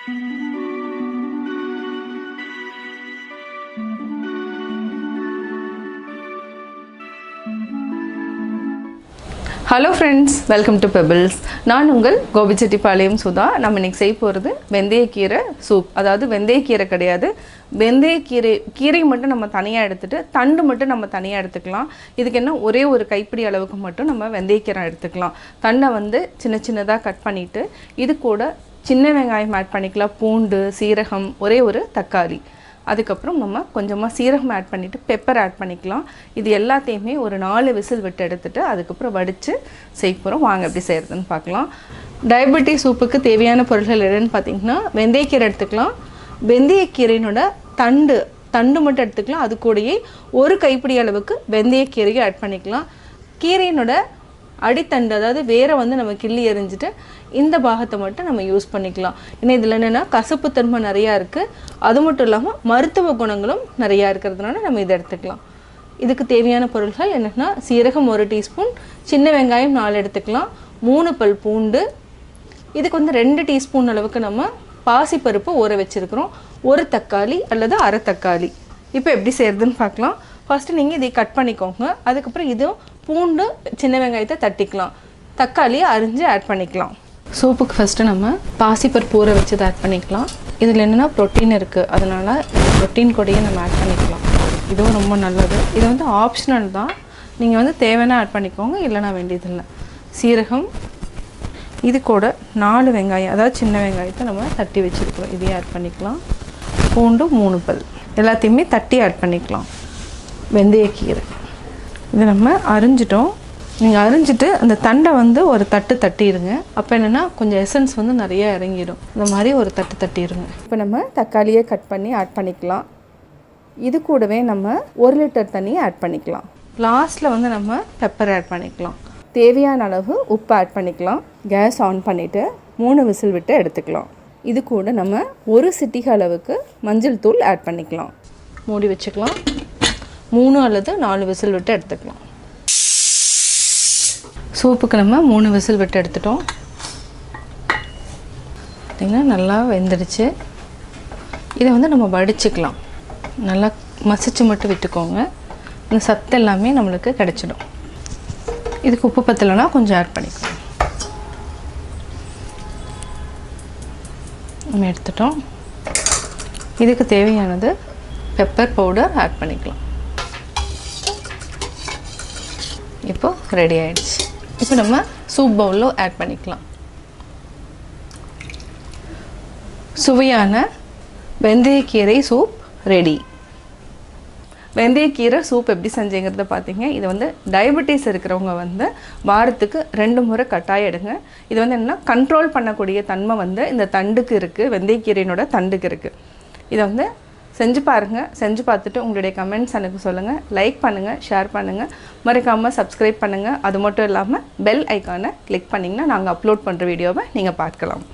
Hello friends, welcome to Pebbles. நான் உங்கள் கோபி செட்டிப்பாளையம் சுதா. நம்ம இன்னைக்கு செய்ய போகிறது வெந்தயக்கீரை சூப். அதாவது வெந்தயக்கீரை கிடையாது, வெந்தயக்கீரை மட்டும் நம்ம தனியாக எடுத்துட்டு தண்டு மட்டும் நம்ம தனியாக எடுத்துக்கலாம். இதுக்கு என்ன ஒரே ஒரு கைப்பிடி அளவுக்கு மட்டும் நம்ம வெந்தயக்கீரை எடுத்துக்கலாம். தண்டை வந்து சின்ன சின்னதாக கட் பண்ணிவிட்டு இது கூட சின்ன வெங்காயம் ஆட் பண்ணிக்கலாம், பூண்டு, சீரகம், ஒரே ஒரு தக்காளி. அதுக்கப்புறம் நம்ம கொஞ்சமாக சீரகம் ஆட் பண்ணிவிட்டு பெப்பர் ஆட் பண்ணிக்கலாம். இது எல்லாத்தையுமே ஒரு 4 விசில் விட்டு எடுத்துகிட்டு அதுக்கப்புறம் வடித்து செய்ய போகிறோம். வாங்க எப்படி செய்கிறதுன்னு பார்க்கலாம். டயபெட்டிஸ் சூப்புக்கு தேவையான பொருட்கள் என்னென்னு பார்த்திங்கன்னா, வெந்தயக்கீரை எடுத்துக்கலாம். வெந்தயக்கீரையினோட தண்டு மட்டும் எடுத்துக்கலாம். அது கூடயே ஒரு கைப்பிடி அளவுக்கு வெந்தயக்கீரையை ஆட் பண்ணிக்கலாம். கீரையினோட அடித்தண்டு, அதாவது வேரை வந்து நம்ம கிள்ளி எறிஞ்சிட்டு இந்த பாகத்தை மட்டும் நம்ம யூஸ் பண்ணிக்கலாம். ஏன்னா இதில் என்னென்னா கசப்புத்தன்மை நிறையா இருக்குது, அது மட்டும் இல்லாமல் மருத்துவ குணங்களும் நிறையா இருக்கிறதுனால நம்ம இதை எடுத்துக்கலாம். இதுக்கு தேவையான பொருட்கள் என்னென்னா, சீரகம் 1 டீஸ்பூன், சின்ன வெங்காயம் 4 எடுத்துக்கலாம், 3 பல் பூண்டு, இதுக்கு வந்து 2 டீஸ்பூன் அளவுக்கு நம்ம பாசிப்பருப்பு ஊற வச்சுருக்கிறோம், ஒரு தக்காளி அல்லது அரை தக்காளி. இப்போ எப்படி செய்கிறதுன்னு பார்க்கலாம். ஃபஸ்ட்டு நீங்கள் இதை கட் பண்ணிக்கோங்க. அதுக்கப்புறம் இதுவும் பூண்டு, சின்ன வெங்காயத்தை தட்டிக்கலாம், தக்காளியை அரிஞ்சு ஆட் பண்ணிக்கலாம். சூப்புக்கு ஃபஸ்ட்டு நம்ம பாசிப்பருப்பு ஊற வச்சதை ஆட் பண்ணிக்கலாம். இதில் என்னென்னா ப்ரோட்டீன் இருக்குது, அதனால் ப்ரோட்டீன் கூடயே நம்ம ஆட் பண்ணிக்கலாம். இதுவும் ரொம்ப நல்லது. இது வந்து ஆப்ஷனல் தான், நீங்கள் வந்து தேவைன்னா ஆட் பண்ணிக்கோங்க, இல்லைனா வேண்டியதில்லை. சீரகம், இது கூட 4 வெங்காயம், அதாவது சின்ன வெங்காயத்தை நம்ம தட்டி வச்சுருக்கிறோம், இதையும் ஆட் பண்ணிக்கலாம். பூண்டு 3 பல், எல்லாத்தையுமே தட்டி ஆட் பண்ணிக்கலாம். வெந்தயக்கீரை இதை நம்ம அரிஞ்சிட்டோம். நீங்கள் அரிஞ்சிட்டு அந்த தண்டை வந்து ஒரு தட்டிடுங்க. அப்போ என்னென்னா கொஞ்சம் எசன்ஸ் வந்து நிறைய இறங்கிடும். இந்த மாதிரி ஒரு தட்டிடுங்க. இப்போ நம்ம தக்காளியை கட் பண்ணி ஆட் பண்ணிக்கலாம். இது கூடவே நம்ம 1 லிட்டர் தண்ணியை ஆட் பண்ணிக்கலாம். லாஸ்ட்டில் வந்து நம்ம பெப்பர் ஆட் பண்ணிக்கலாம். தேவையான அளவு உப்பு ஆட் பண்ணிக்கலாம். கேஸ் ஆன் பண்ணிவிட்டு 3 விசில் விட்டு எடுத்துக்கலாம். இது கூட நம்ம 1 சிட்டிகை அளவுக்கு மஞ்சள் தூள் ஆட் பண்ணிக்கலாம். மூடி வச்சுக்கலாம். 3 அல்லது 4 விசில் விட்டு எடுத்துக்கலாம். சூப்புக்கு நம்ம 3 விசில் விட்டு எடுத்துட்டோம். பார்த்திங்கன்னா நல்லா வெந்துடுச்சு. இதை வந்து நம்ம வடிச்சுக்கலாம். நல்லா மசிச்சு மட்டும் விட்டுக்கோங்க, இந்த சத்து எல்லாமே நம்மளுக்கு கிடைச்சிடும். இதுக்கு உப்பு பத்தலைன்னா கொஞ்சம் ஆட் பண்ணிக்கலாம். நம்ம எடுத்துட்டோம். இதுக்கு தேவையானது பெப்பர் பவுடர் ஆட் பண்ணிக்கலாம். இப்போது ரெடி ஆகிடுச்சு. இப்போ நம்ம சூப் பவுலில் ஆட் பண்ணிக்கலாம். சுவையான வெந்தயக்கீரை சூப் ரெடி. வெந்தயக்கீரை சூப் எப்படி செஞ்சேங்கிறத பார்த்தீங்க. இது வந்து டயபெட்டிஸ் இருக்கிறவங்க வந்து வாரத்துக்கு 2 முறை கட்டாயம் எடுங்க. இது வந்து என்னென்னா கண்ட்ரோல் பண்ணக்கூடிய தன்மை வந்து இந்த தண்டுக்கு இருக்குது, வெந்தயக்கீரையினோட தண்டுக்கு இருக்குது. இதை வந்து செஞ்சு பாருங்கள். செஞ்சு பார்த்துட்டு உங்களுடைய கமெண்ட்ஸ் எனக்கு சொல்லுங்கள். லைக் பண்ணுங்கள், ஷேர் பண்ணுங்கள், மறக்காமல் சப்ஸ்கிரைப் பண்ணுங்கள். அது மட்டும் இல்லாமல் பெல் ஐக்கானை கிளிக் பண்ணிங்கன்னா நாங்கள் அப்லோட் பண்ணுற வீடியோவை நீங்கள் பார்க்கலாம்.